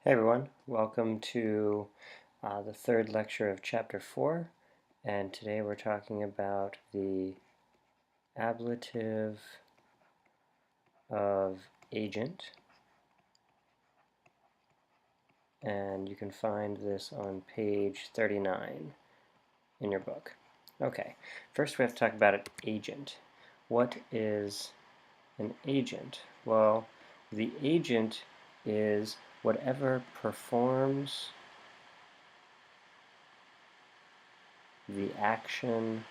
Hey everyone, welcome to the third lecture of Chapter 4, and today we're talking about the ablative of agent, and you can find this on page 39 in your book. Okay, first we have to talk about an agent. What is an agent? Well, the agent is whatever performs the action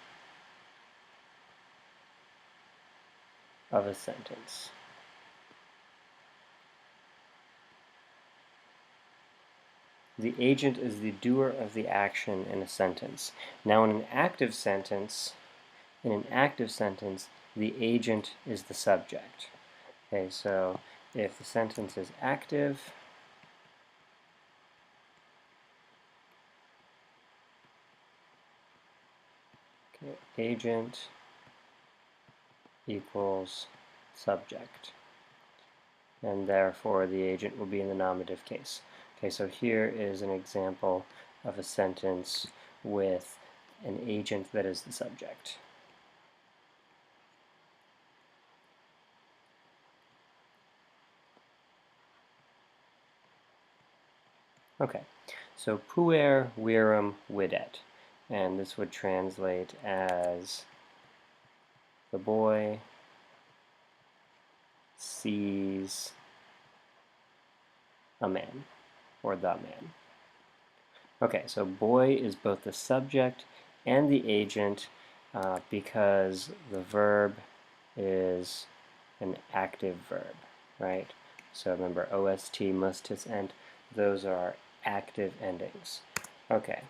of a sentence. The agent is the doer of the action in a sentence. Now in an active sentence, the agent is the subject. Okay, so if the sentence is active, agent equals subject, and therefore the agent will be in the nominative case. Okay, so here is an example of a sentence with an agent that is the subject. Okay, so puer virum videt, and this would translate as the boy sees a man, or the man. Okay, so boy is both the subject and the agent because the verb is an active verb, right? So remember, OST, mustis, ent, those are active endings. Okay,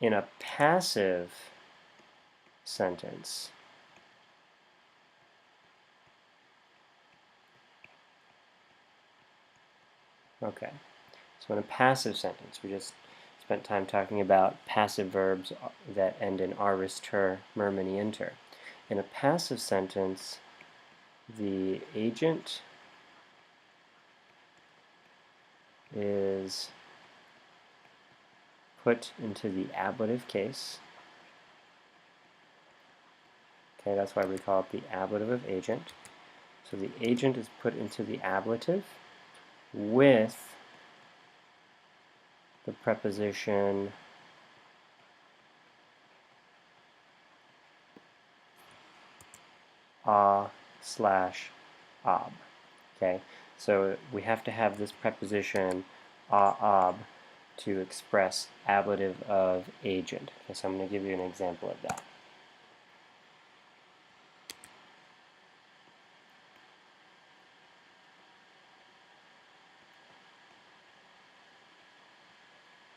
in a passive sentence, okay, so in a passive sentence, we just spent time talking about passive verbs that end in aris, ter, murmini, inter. In a passive sentence, the agent is put into the ablative case. Okay, that's why we call it the ablative of agent. So the agent is put into the ablative with the preposition a/ob. Okay, so we have to have this preposition a/ob to express ablative of agent. Okay, so I'm going to give you an example of that.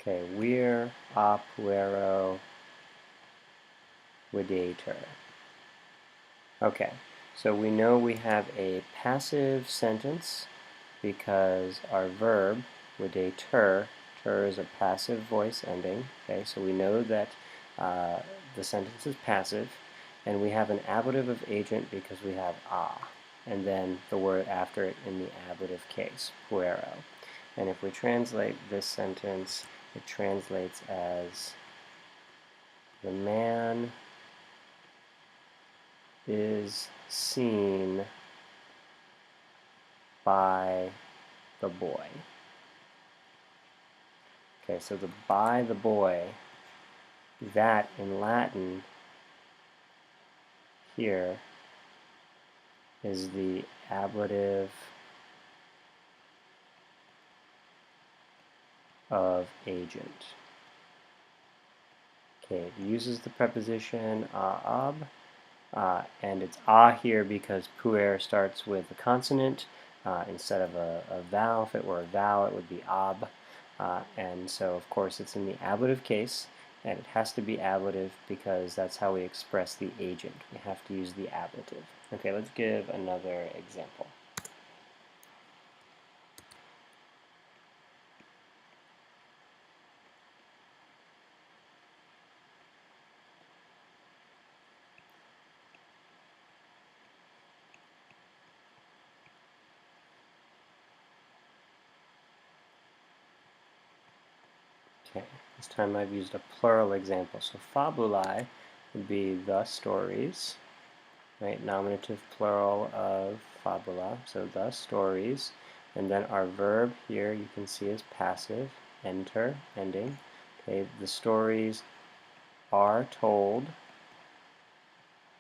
Okay, vir a puero videtur. Okay, so we know we have a passive sentence because our verb, videtur, ter is a passive voice ending. Okay, so we know that the sentence is passive, and we have an ablative of agent because we have a, and then the word after it in the ablative case, puero. And if we translate this sentence, it translates as the man is seen by the boy. Okay, so the by the boy, that in Latin here is the ablative of agent. Okay, it uses the preposition a/ob, and it's a here because puer starts with a consonant instead of a vowel. If it were a vowel, it would be ob, and so of course it's in the ablative case, and it has to be ablative because that's how we express the agent. We have to use the ablative. Okay, let's give another example. Okay, this time I've used a plural example. So fabulae would be the stories, right? Nominative plural of fabula, so the stories. And then our verb here you can see is passive, enter, ending. Okay, the stories are told,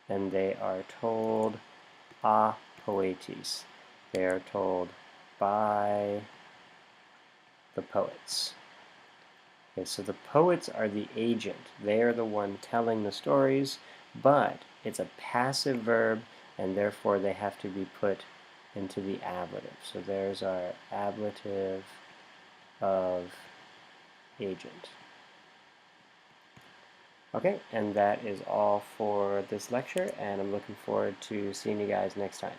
and they are told a poetis. They are told by the poets. Okay, so the poets are the agent. They are the one telling the stories, but it's a passive verb, and therefore they have to be put into the ablative. So there's our ablative of agent. Okay, and that is all for this lecture, and I'm looking forward to seeing you guys next time.